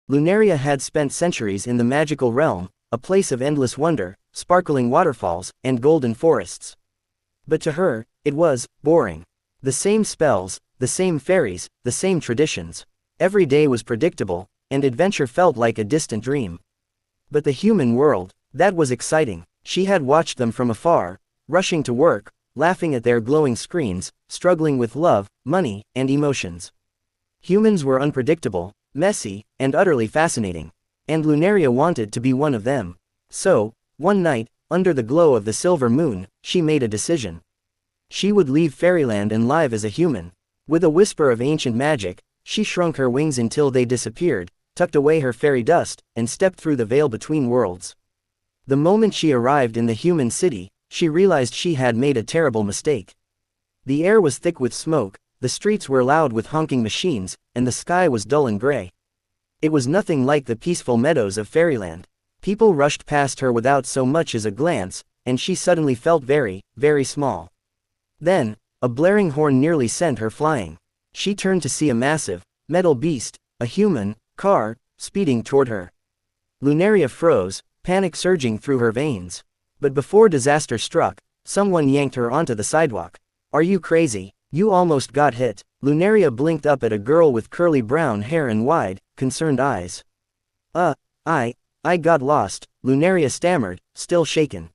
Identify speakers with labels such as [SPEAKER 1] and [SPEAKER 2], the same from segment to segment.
[SPEAKER 1] Lunaria had spent centuries in the magical realm, a place of endless wonder, sparkling waterfalls, and golden forests. But to her, it was boring. The same spells, the same fairies, the same traditions. Every day was predictable, and adventure felt like a distant dream. But the human world, that was exciting. She had watched them from afar, rushing to work, laughing at their glowing screens, struggling with love, money, and emotions. Humans were unpredictable, messy, and utterly fascinating. And Lunaria wanted to be one of them. So, one night, under the glow of the silver moon, she made a decision. She would leave fairyland and live as a human. With a whisper of ancient magic, she shrunk her wings until they disappeared, tucked away her fairy dust, and stepped through the veil between worlds. The moment she arrived in the human city, she realized she had made a terrible mistake. The air was thick with smoke, the streets were loud with honking machines, and the sky was dull and gray. It was nothing like the peaceful meadows of fairyland. People rushed past her without so much as a glance, and she suddenly felt very, very small. Then, a blaring horn nearly sent her flying. She turned to see a massive, metal beast, a human car, speeding toward her. Lunaria froze, panic surging through her veins. But before disaster struck, someone yanked her onto the sidewalk. "Are you crazy? You almost got hit." Lunaria blinked up at a girl with curly brown hair and wide, concerned eyes. I got lost," Lunaria stammered, still shaken.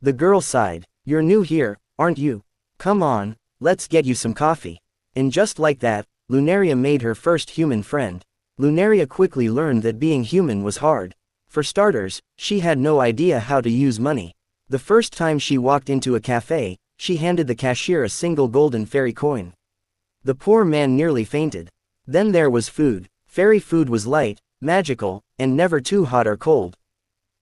[SPEAKER 1] The girl sighed. "You're new here, aren't you? Come on, let's get you some coffee." And just like that, Lunaria made her first human friend. Lunaria quickly learned that being human was hard. For starters, she had no idea how to use money. The first time she walked into a cafe, she handed the cashier a single golden fairy coin. The poor man nearly fainted. Then there was food. Fairy food was light, magical, and never too hot or cold.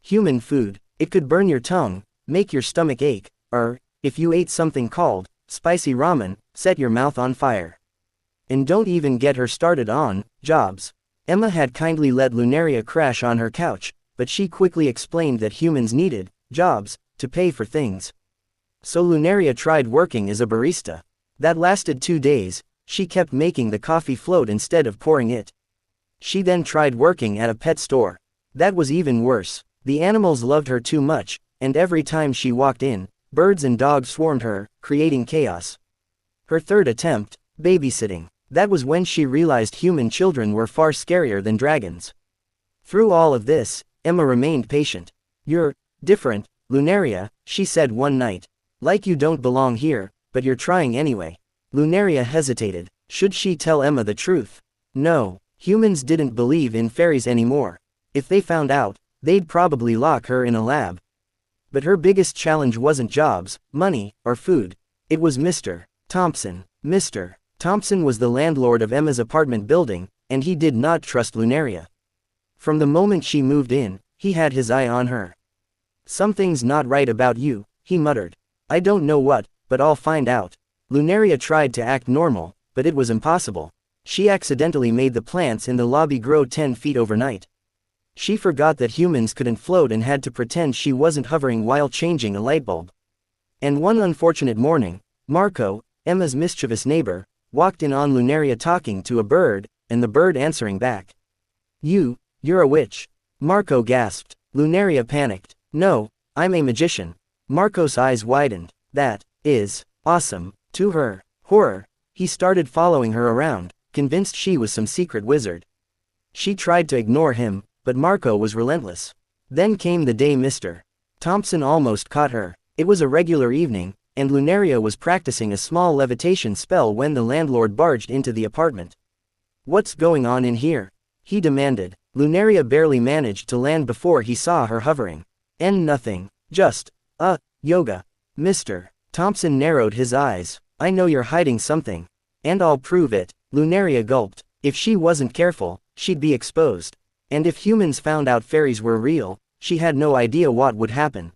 [SPEAKER 1] Human food, it could burn your tongue, make your stomach ache, or, if you ate something called spicy ramen, set your mouth on fire. And don't even get her started on jobs. Emma had kindly let Lunaria crash on her couch, but she quickly explained that humans needed jobs to pay for things. So Lunaria tried working as a barista. That lasted 2 days. She kept making the coffee float instead of pouring it. She then tried working at a pet store. That was even worse. The animals loved her too much, and every time she walked in, birds and dogs swarmed her, creating chaos. Her third attempt, babysitting. That was when she realized human children were far scarier than dragons. Through all of this, Emma remained patient. "You're different, Lunaria," she said one night. "Like you don't belong here, but you're trying anyway." Lunaria hesitated. Should she tell Emma the truth? No, humans didn't believe in fairies anymore. If they found out, they'd probably lock her in a lab. But her biggest challenge wasn't jobs, money, or food. It was Mr. Thompson. Mr. Thompson was the landlord of Emma's apartment building, and he did not trust Lunaria. From the moment she moved in, he had his eye on her. "Something's not right about you," he muttered. "I don't know what, but I'll find out." Lunaria tried to act normal, but it was impossible. She accidentally made the plants in the lobby grow 10 feet overnight. She forgot that humans couldn't float and had to pretend she wasn't hovering while changing a light bulb. And one unfortunate morning, Marco, Emma's mischievous neighbor, walked in on Lunaria talking to a bird, and the bird answering back. You're a witch." Marco gasped. Lunaria panicked. "No, I'm a magician." Marco's eyes widened. "That is awesome." To her horror, he started following her around, convinced she was some secret wizard. She tried to ignore him, but Marco was relentless. Then came the day Mr. Thompson almost caught her. It was a regular evening, and Lunaria was practicing a small levitation spell when the landlord barged into the apartment. "What's going on in here?" he demanded. Lunaria barely managed to land before he saw her hovering. Nothing. Just yoga." Mr. Thompson narrowed his eyes. "I know you're hiding something. And I'll prove it." Lunaria gulped. If she wasn't careful, she'd be exposed. And if humans found out fairies were real, she had no idea what would happen.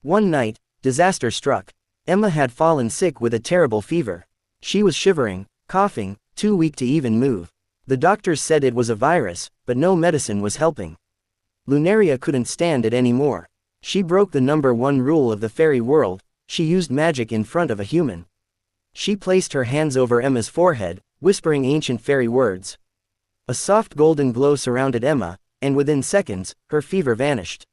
[SPEAKER 1] One night, disaster struck. Emma had fallen sick with a terrible fever. She was shivering, coughing, too weak to even move. The doctors said it was a virus, but no medicine was helping. Lunaria couldn't stand it anymore. She broke the #1 rule of the fairy world. She used magic in front of a human. She placed her hands over Emma's forehead, whispering ancient fairy words. A soft golden glow surrounded Emma, and within seconds, her fever vanished.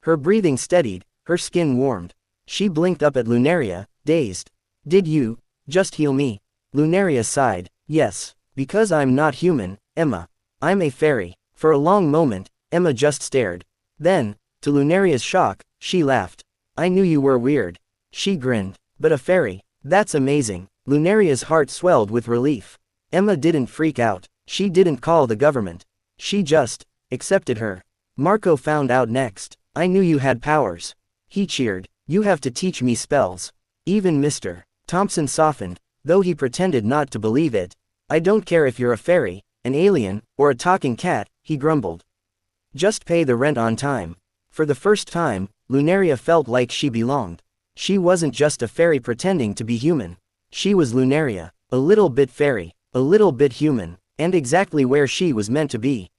[SPEAKER 1] Her breathing steadied, her skin warmed. She blinked up at Lunaria, dazed. Did you just heal me? Lunaria sighed. Yes. Because I'm not human, Emma. I'm a fairy. For a long moment, Emma just stared. Then, to Lunaria's shock, she laughed. I knew you were weird. She grinned. But a fairy? That's amazing. Lunaria's heart swelled with relief. Emma didn't freak out. She didn't call the government. She just accepted her. Marco found out next. I knew you had powers. He cheered. You have to teach me spells. Even Mr. Thompson softened, though he pretended not to believe it. I don't care if you're a fairy, an alien, or a talking cat, he grumbled. Just pay the rent on time. For the first time, Lunaria felt like she belonged. She wasn't just a fairy pretending to be human. She was Lunaria, a little bit fairy, a little bit human, and exactly where she was meant to be.